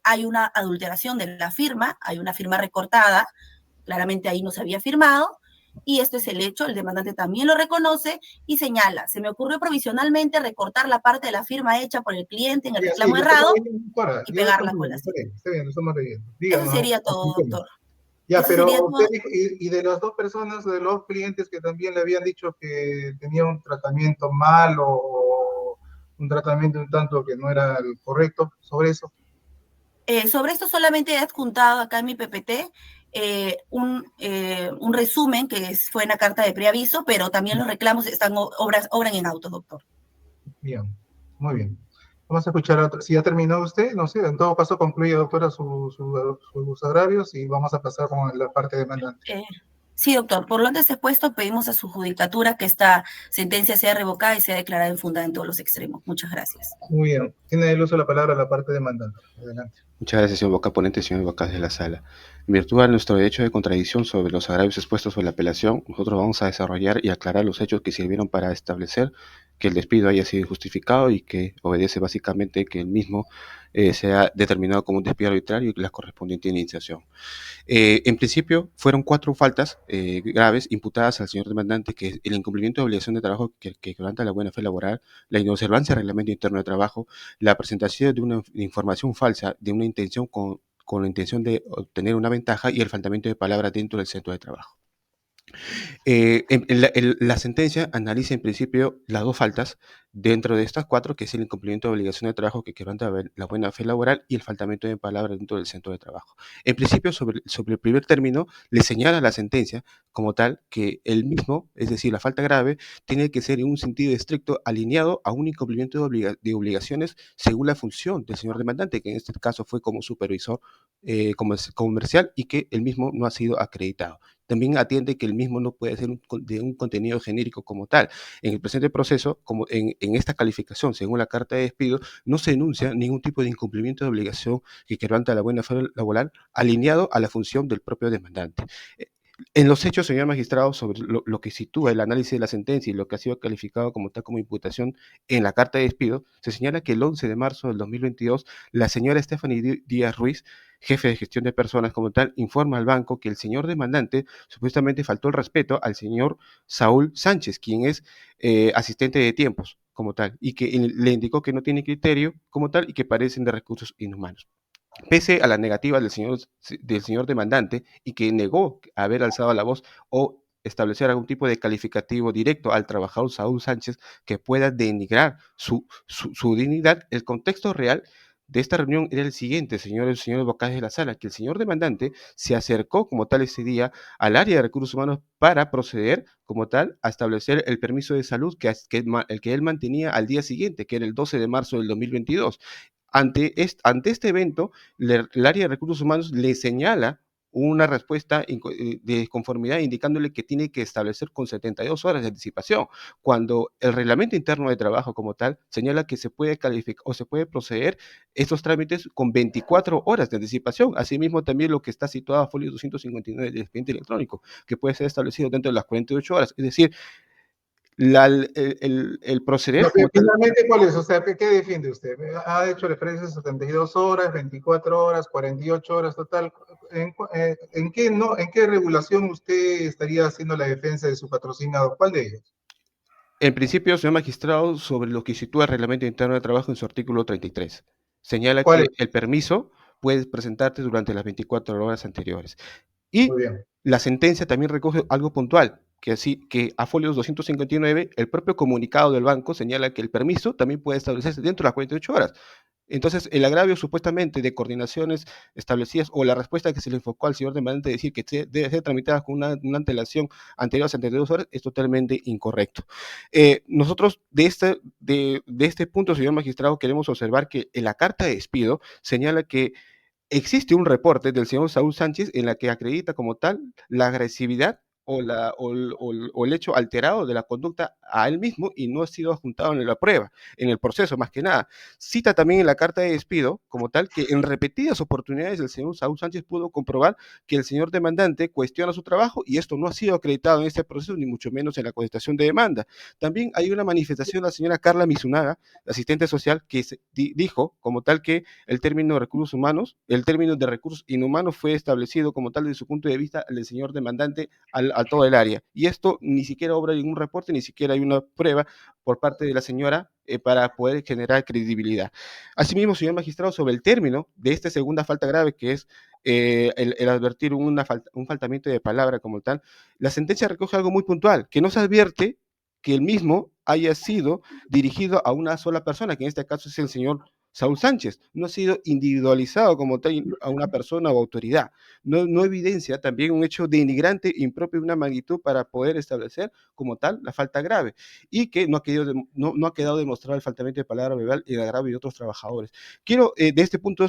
hay una adulteración de la firma, hay una firma recortada, claramente ahí no se había firmado, y esto es el hecho, el demandante también lo reconoce y señala, se me ocurrió provisionalmente recortar la parte de la firma hecha por el cliente en el Ya, sí, reclamo lo estamos errado leyendo, doctora. y Yo lo pegarla estamos con leyendo, la cita. está bien, lo estamos leyendo. Eso Díganos, sería todo, continúe. doctor. Ya, Eso pero sería usted todo. dijo, y de las dos personas, de los clientes que también le habían dicho que tenía un tratamiento mal o un tratamiento un tanto que no era el correcto, sobre eso. Sobre esto solamente he adjuntado acá en mi PPT un resumen fue en la carta de preaviso, pero también los reclamos obran en autos, doctor. Bien, muy bien. Vamos a escuchar a otra. Si ya terminó usted, no sé, en todo caso concluye, doctora, sus agravios y vamos a pasar con la parte demandante. Sí, doctor. Por lo antes expuesto, pedimos a su judicatura que esta sentencia sea revocada y sea declarada infundada en todos los extremos. Muchas gracias. Muy bien. Tiene el uso de la palabra la parte demandante. Adelante. Muchas gracias, señor vocal ponente, señor vocal de la sala. En virtud de nuestro derecho de contradicción sobre los agravios expuestos por la apelación, nosotros vamos a desarrollar y aclarar los hechos que sirvieron para establecer que el despido haya sido justificado y que obedece básicamente que el mismo sea determinado como un despido arbitrario y la correspondiente iniciación. En principio, fueron 4 faltas graves imputadas al señor demandante, que es el incumplimiento de obligación de trabajo que quebranta la buena fe laboral, la inobservancia del reglamento interno de trabajo, la presentación de una información falsa, de una intención con la intención de obtener una ventaja y el faltamiento de palabras dentro del centro de trabajo. La sentencia analiza en principio las 2 faltas dentro de estas 4, que es el incumplimiento de obligación de trabajo que quebranta la buena fe laboral y el faltamiento de palabras dentro del centro de trabajo. En principio, sobre el primer término, le señala la sentencia como tal que el mismo, es decir, la falta grave, tiene que ser en un sentido estricto alineado a un incumplimiento de obligaciones según la función del señor demandante, que en este caso fue como supervisor comercial y que el mismo no ha sido acreditado. También atiende que el mismo no puede ser de un contenido genérico como tal. En el presente proceso, como en esta calificación, según la carta de despido, no se denuncia ningún tipo de incumplimiento de obligación que quebranta la buena fe laboral alineado a la función del propio demandante. En los hechos, señor magistrado, sobre lo que sitúa el análisis de la sentencia y lo que ha sido calificado como tal como imputación en la carta de despido, se señala que el 11 de marzo del 2022, la señora Stephanie Díaz Ruiz, jefe de gestión de personas como tal, informa al banco que el señor demandante supuestamente faltó el respeto al señor Saúl Sánchez, quien es asistente de tiempos como tal, y que le indicó que no tiene criterio como tal y que parecen de recursos inhumanos. Pese a la negativa del señor demandante y que negó haber alzado la voz o establecer algún tipo de calificativo directo al trabajador Saúl Sánchez que pueda denigrar su dignidad, el contexto real de esta reunión era el siguiente, señores vocales de la sala, que el señor demandante se acercó como tal ese día al área de recursos humanos para proceder como tal a establecer el permiso de salud el que él mantenía al día siguiente, que era el 12 de marzo del 2022. Ante este evento, el área de recursos humanos le señala una respuesta de conformidad indicándole que tiene que establecer con 72 horas de anticipación, cuando el reglamento interno de trabajo como tal señala que se puede calificar o se puede proceder estos trámites con 24 horas de anticipación. Asimismo, también lo que está situado a folio 259 del expediente electrónico, que puede ser establecido dentro de las 48 horas. Es decir, el proceder No, finalmente, ¿cuál es? O sea, ¿qué defiende usted? Ha hecho referencia a 72 horas, 24 horas, 48 horas total. ¿En qué regulación usted estaría haciendo la defensa de su patrocinado? ¿Cuál de ellos? En principio, señor magistrado, sobre lo que sitúa el reglamento interno de trabajo en su artículo 33. Señala ¿Cuál que es? el permiso puede presentarte durante las 24 horas anteriores. Y Muy bien. la sentencia también recoge algo puntual, que a folios 259, el propio comunicado del banco señala que el permiso también puede establecerse dentro de las 48 horas. Entonces, el agravio supuestamente de coordinaciones establecidas o la respuesta que se le enfocó al señor demandante de decir que debe ser tramitada con una antelación anterior a 72 horas es totalmente incorrecto. Nosotros de este punto, señor magistrado, queremos observar que en la carta de despido señala que existe un reporte del señor Saúl Sánchez en la que acredita como tal la agresividad o el hecho alterado de la conducta a él mismo y no ha sido adjuntado en la prueba, en el proceso más que nada. Cita también en la carta de despido, como tal, que en repetidas oportunidades el señor Saúl Sánchez pudo comprobar que el señor demandante cuestiona su trabajo y esto no ha sido acreditado en este proceso, ni mucho menos en la contestación de demanda. También hay una manifestación de la señora Carla Mizunaga, asistente social, que dijo como tal que el término de recursos humanos, el término de recursos inhumanos fue establecido como tal desde su punto de vista del señor demandante a todo el área. Y esto ni siquiera obra ningún reporte, ni siquiera hay una prueba por parte de la señora para poder generar credibilidad. Asimismo, señor magistrado, sobre el término de esta segunda falta grave, que es el advertir un faltamiento de palabra como tal, la sentencia recoge algo muy puntual, que no se advierte que el mismo haya sido dirigido a una sola persona, que en este caso es el señor Saúl Sánchez, no ha sido individualizado como tal a una persona o autoridad, no evidencia también un hecho denigrante impropio de una magnitud para poder establecer como tal la falta grave, y que no ha quedado demostrado el faltamiento de palabra verbal y el agravio de otros trabajadores. Quiero de este punto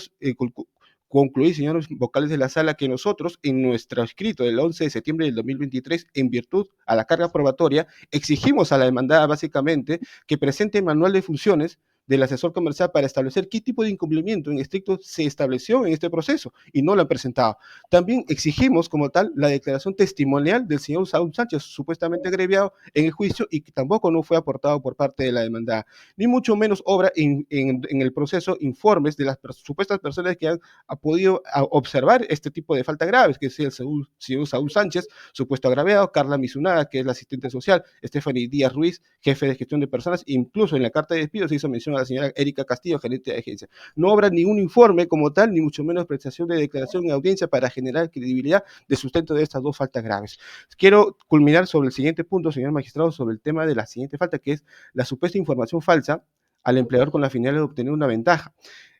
concluir, señores vocales de la sala, que nosotros en nuestro escrito del 11 de septiembre del 2023, en virtud a la carga probatoria, exigimos a la demandada básicamente que presente manual de funciones del asesor comercial para establecer qué tipo de incumplimiento en estricto se estableció en este proceso y no lo han presentado. También exigimos como tal la declaración testimonial del señor Saúl Sánchez, supuestamente agraviado en el juicio y que tampoco no fue aportado por parte de la demandada, ni mucho menos obra en el proceso informes de las supuestas personas que han podido observar este tipo de falta graves, que es el señor Saúl Sánchez, supuesto agraviado, Carla Mizunaga, que es la asistente social, Stephanie Díaz Ruiz, jefe de gestión de personas, incluso en la carta de despido se hizo mención a la señora Erika Castillo, gerente de agencia. No obra ningún informe como tal, ni mucho menos prestación de declaración en audiencia para generar credibilidad de sustento de estas dos faltas graves. Quiero culminar sobre el siguiente punto, señor magistrado, sobre el tema de la siguiente falta, que es la supuesta información falsa al empleador con la finalidad de obtener una ventaja.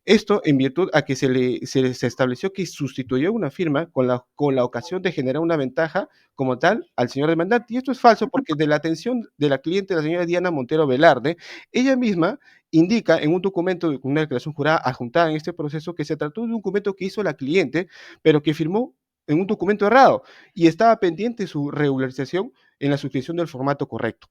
Esto en virtud a que se estableció que sustituyó una firma con la ocasión de generar una ventaja como tal al señor demandante. Y esto es falso porque de la atención de la cliente, la señora Diana Montero Velarde, ella misma indica en un documento, una declaración jurada adjuntada en este proceso, que se trató de un documento que hizo la cliente, pero que firmó en un documento errado y estaba pendiente su regularización en la suscripción del formato correcto.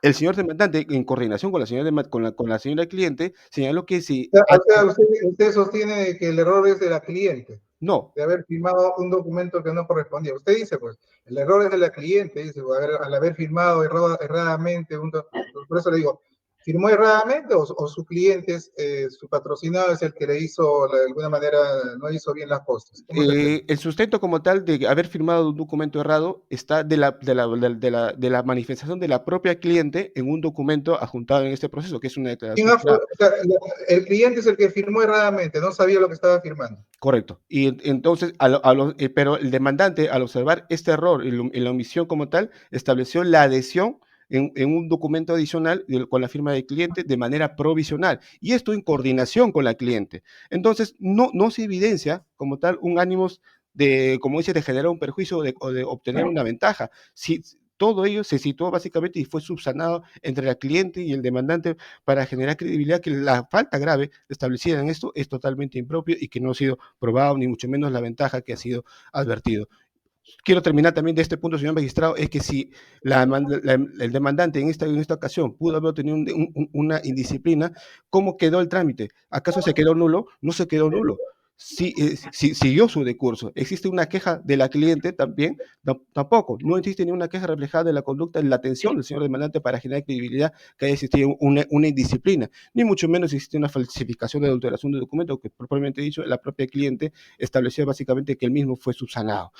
El señor demandante, en coordinación con la señora, con la señora cliente, señaló que si... O sea, usted sostiene que el error es de la cliente, No, de haber firmado un documento que no correspondía. Usted dice, pues, el error es de la cliente, dice, al haber firmado erradamente, por eso le digo, ¿firmó erradamente o su cliente, su patrocinado es el que le hizo, de alguna manera, no hizo bien las cosas? ¿Cómo es el tema? el sustento como tal de haber firmado un documento errado está de la manifestación de la propia cliente en un documento adjuntado en este proceso, que es una declaración jurada. O sea, el cliente es el que firmó erradamente, no sabía lo que estaba firmando. Correcto. Y entonces, pero el demandante, al observar este error y la omisión como tal, estableció la adhesión en un documento adicional con la firma del cliente de manera provisional. Y esto en coordinación con la cliente. Entonces, no se evidencia como tal un ánimo de, como dice, de generar un perjuicio o de obtener una ventaja. Si, todo ello se situó básicamente y fue subsanado entre la cliente y el demandante para generar credibilidad que la falta grave establecida en esto es totalmente impropio y que no ha sido probado, ni mucho menos la ventaja que ha sido advertido. Quiero terminar también de este punto, señor magistrado, es que si el demandante en esta ocasión pudo haber tenido una indisciplina, ¿cómo quedó el trámite? ¿Acaso se quedó nulo? No se quedó nulo. Sí, siguió su decurso. ¿Existe una queja de la cliente también? No, tampoco. No existe ni una queja reflejada de la conducta en la atención del señor demandante para generar credibilidad que haya existido una indisciplina. Ni mucho menos existe una falsificación de adulteración de documento que, propiamente dicho, la propia cliente estableció básicamente que el mismo fue subsanado.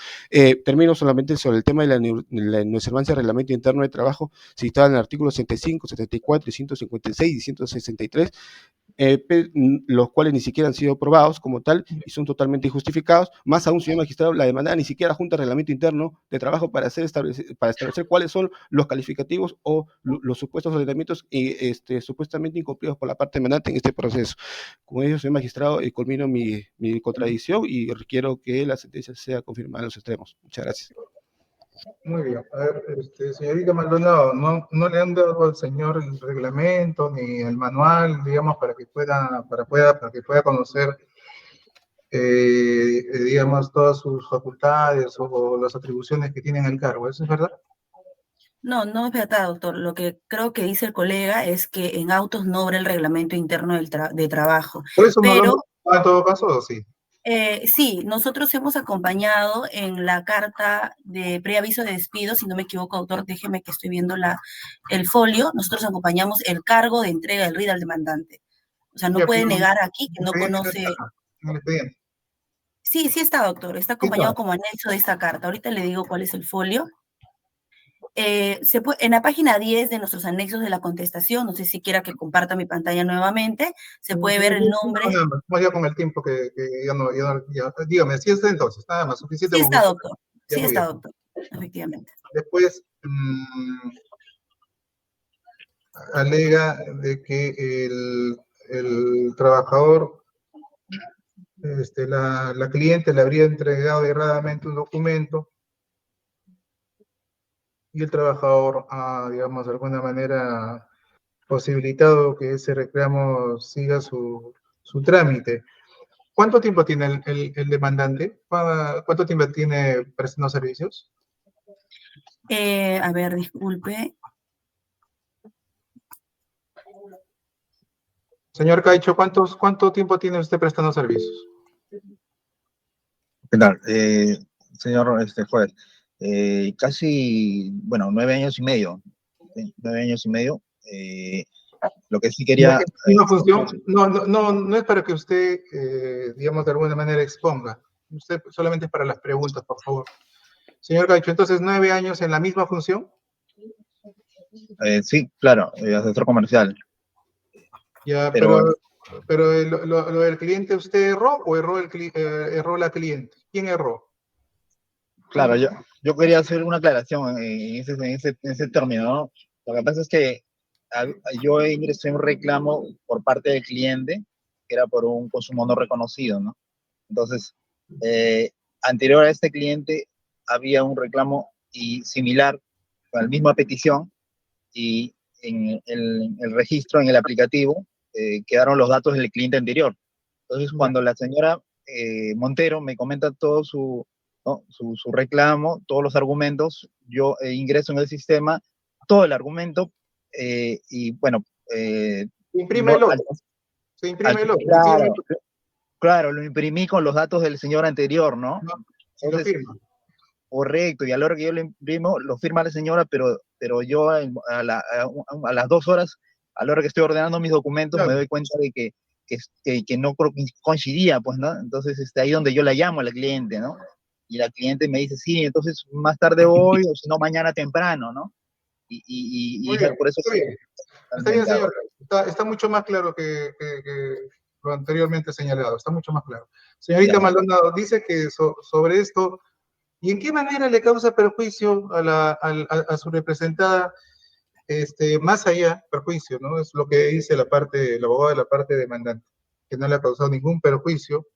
Termino solamente sobre el tema de la inobservancia del reglamento interno de trabajo citado en el artículo 65, 74, 156 y 163, los cuales ni siquiera han sido probados como tal y son totalmente injustificados. Más aún, señor magistrado, la demanda ni siquiera junta el reglamento interno de trabajo para establecer cuáles son los calificativos o los supuestos ordenamientos supuestamente incumplidos por la parte demandante en este proceso. Con ello, señor magistrado, culmino mi contradicción y requiero que la sentencia sea confirmada en los extremos. Muchas gracias. Muy bien. A ver, señorita Maldonado, no le han dado al señor el reglamento ni el manual, digamos, para que pueda conocer digamos, todas sus facultades o las atribuciones que tiene en el cargo. ¿Eso es verdad? No, no es verdad, doctor. Lo que creo que dice el colega es que en autos no obra el reglamento interno de trabajo. Por eso no lo han Pero ocupado en todo caso, ¿o sí? sí, nosotros hemos acompañado en la carta de preaviso de despido, si no me equivoco, doctor, déjeme que estoy viendo el folio, nosotros acompañamos el cargo de entrega del RID al demandante. O sea, no Ya, puede pero negar aquí que el no expediente no conoce. está acá, en el expediente. Sí, sí está, doctor, está Sí acompañado está. como anexo de esta carta. Ahorita le digo cuál es el folio. En la página 10 de nuestros anexos de la contestación, no sé si quiera que comparta mi pantalla nuevamente, se puede ver el nombre. Nada más, vamos ya con el tiempo que dígame, si está entonces, nada más, suficiente Sí con está, eso. doctor, Ya sí muy está, bien. doctor, efectivamente. Después, alega de que el trabajador, la cliente le habría entregado erradamente un documento y el trabajador ha, digamos, de alguna manera posibilitado que ese reclamo siga su trámite. ¿Cuánto tiempo tiene el demandante? ¿Cuánto tiempo tiene prestando servicios? A ver, disculpe. Señor Caicho, ¿cuánto tiempo tiene usted prestando servicios? ¿Qué tal? Señor juez, casi, bueno, 9 años y medio. ¿Sí? 9 años y medio. Lo que sí Ya, quería... en una función, no es para que usted, digamos, de alguna manera exponga. Usted solamente es para las preguntas, por favor. Señor Caicho, entonces, 9 años en la misma función. sí, claro, asesor comercial. Ya, Pero pero lo del cliente, ¿usted erró o erró la cliente? ¿Quién erró? claro, yo quería hacer una aclaración en ese término, ¿no? Lo que pasa es que yo ingresé un reclamo por parte del cliente, que era por un consumo no reconocido, ¿no? Entonces, eh, anterior a este cliente había un reclamo similar, con la misma petición, y en el registro, en el aplicativo, quedaron los datos del cliente anterior. Entonces, Ya. cuando la señora Montero me comenta todo ¿no? su reclamo, todos los argumentos, yo ingreso en el sistema, todo el argumento, y bueno, Imprime no, el otro. Se imprime el otro. claro, claro, lo imprimí con los datos del señor anterior, ¿no? No, si lo Entonces, firma. correcto, y a la hora que yo lo imprimo, lo firma la señora, pero yo a las 2 horas, a la hora que estoy ordenando mis documentos, me Claro. doy cuenta de que no coincidía, pues, ¿no? Entonces, ahí donde yo la llamo a la cliente, ¿no? Y la cliente me dice, sí, entonces más tarde voy, o si no, mañana temprano, ¿no? Muy Es bien, por eso está que bien. Está bien, totalmente hago. señor. Está mucho más claro que lo anteriormente señalado. Está mucho más claro. Señorita Ya. Maldonado, dice que sobre esto, ¿y en qué manera le causa perjuicio a su representada, más allá, perjuicio, ¿no? Es lo que dice el abogado de la parte demandante, que no le ha causado ningún perjuicio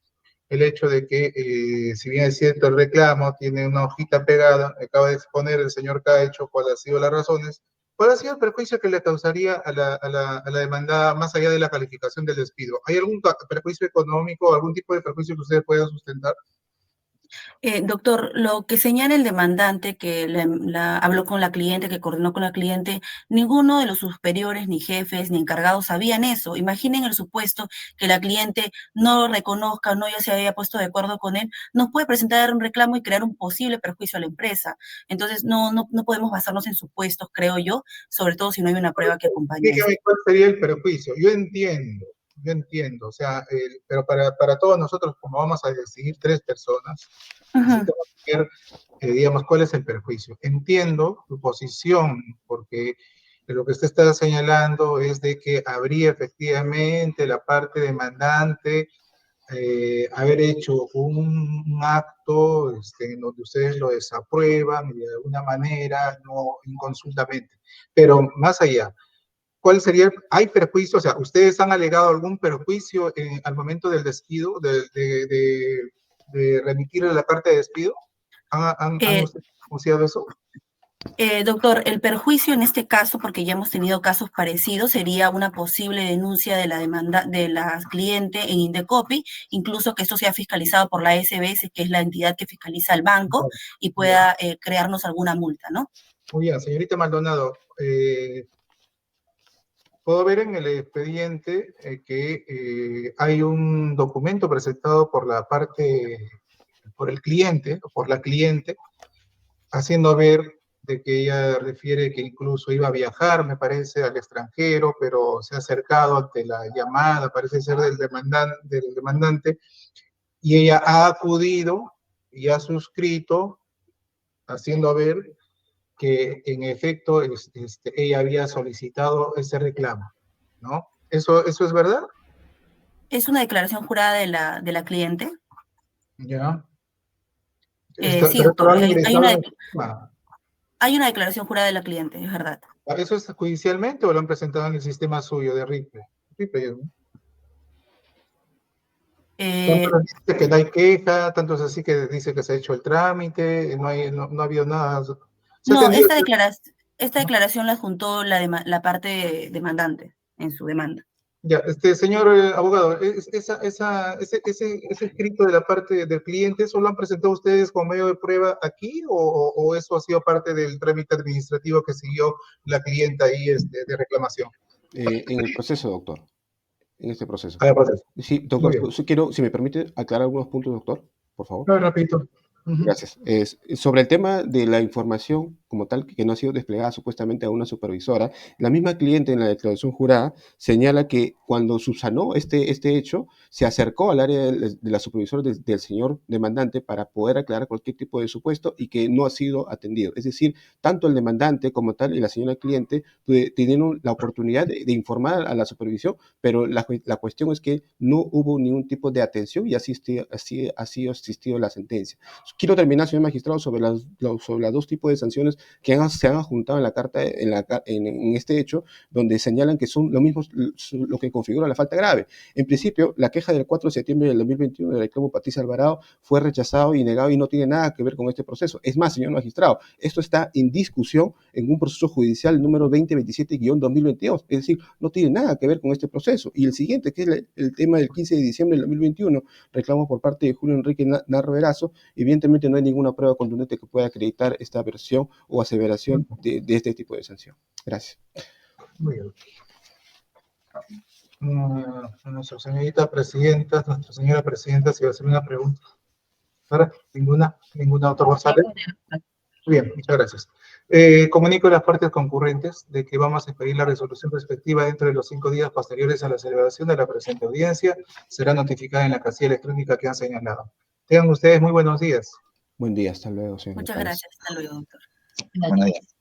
el hecho de que, si bien es cierto el reclamo, tiene una hojita pegada, acaba de exponer el señor Caecho cuáles han sido las razones, cuál ha sido el perjuicio que le causaría a la demandada más allá de la calificación del despido. ¿Hay algún perjuicio económico, algún tipo de perjuicio que usted pueda sustentar? Doctor, lo que señala el demandante que habló con la cliente, que coordinó con la cliente, ninguno de los superiores, ni jefes, ni encargados sabían eso. Imaginen el supuesto que la cliente no lo reconozca, no ya se haya puesto de acuerdo con él, nos puede presentar un reclamo y crear un posible perjuicio a la empresa. Entonces, no podemos basarnos en supuestos, creo yo, sobre todo si no hay una prueba que acompañe esto. Dígame cuál sería el perjuicio. Yo entiendo, o sea, pero para todos nosotros, como vamos a decidir 3 personas, Ujú. necesitamos ver, digamos, cuál es el perjuicio. Entiendo tu posición, porque lo que usted está señalando es de que habría efectivamente la parte demandante haber hecho un acto en donde ustedes lo desaprueban de alguna manera, no inconsultamente. Pero más allá, ¿cuál sería? ¿Hay perjuicio? O sea, ¿ustedes han alegado algún perjuicio al momento del despido, de remitir la carta de despido? ¿Han Eh, ustedes anunciado eso? Doctor, el perjuicio en este caso, porque ya hemos tenido casos parecidos, sería una posible denuncia de la demanda de la cliente en Indecopi, incluso que esto sea fiscalizado por la SBS, que es la entidad que fiscaliza el banco, y pueda crearnos alguna multa, ¿no? Muy bien, señorita Maldonado, puedo ver en el expediente que hay un documento presentado por por el cliente, o por la cliente, haciendo ver de que ella refiere que incluso iba a viajar, me parece, al extranjero, pero se ha acercado ante la llamada, parece ser del demandante, y ella ha acudido y ha suscrito, haciendo ver que en efecto ella había solicitado ese reclamo, ¿no? ¿Eso es verdad? ¿Es una declaración jurada de la cliente? Ya. Sí, Pero doctor, han ingresado en... hay una declaración jurada de la cliente, es verdad. ¿Eso es judicialmente o lo han presentado en el sistema suyo de RIPE? RIPE, ¿no? Tanto dice que no hay queja, tanto es así que dice que se ha hecho el trámite, no ha habido nada. No, esta declaración la juntó la parte demandante en su demanda. Ya, señor abogado, ese escrito de la parte del cliente, ¿eso lo han presentado ustedes como medio de prueba aquí o eso ha sido parte del trámite administrativo que siguió la clienta ahí de reclamación? En el proceso, doctor. En este proceso. Proceso. Sí, doctor, quiero, si me permite, aclarar algunos puntos, doctor, por favor. No, repito. Gracias. Sobre el tema de la información como tal que no ha sido desplegada supuestamente a una supervisora, la misma cliente en la declaración jurada señala que cuando subsanó este hecho, se acercó al área de la supervisora del señor demandante para poder aclarar cualquier tipo de supuesto y que no ha sido atendido. Es decir, tanto el demandante como tal y la señora cliente tuvieron la oportunidad de informar a la supervisión, pero la cuestión es que no hubo ningún tipo de atención y así ha asistido la sentencia. Quiero terminar, señor magistrado, sobre los dos tipos de sanciones que se han adjuntado en la carta, en este hecho, donde señalan que son lo mismo lo que configura la falta grave. En principio, la queja del 4 de septiembre del 2021 del reclamo Patricia Alvarado fue rechazado y negado y no tiene nada que ver con este proceso. Es más, señor magistrado, esto está en discusión en un proceso judicial número 2027-2022, es decir, no tiene nada que ver con este proceso. Y el siguiente, que es el tema del 15 de diciembre del 2021, reclamo por parte de Julio Enrique Narro Erazo, evidentemente no hay ninguna prueba contundente que pueda acreditar esta versión o aseveración de este tipo de sanción. Gracias. Muy bien. Nuestra señora presidenta, si va a hacer una pregunta. ¿Para? ¿Ninguna, doctor González? Muy bien, muchas gracias. Comunico a las partes concurrentes de que vamos a expedir la resolución respectiva dentro de los 5 días posteriores a la celebración de la presente audiencia. Será notificada en la casilla electrónica que han señalado. Tengan ustedes muy buenos días. Buen día, hasta luego, señor. Muchas gracias, hasta luego, doctor. Buenos días.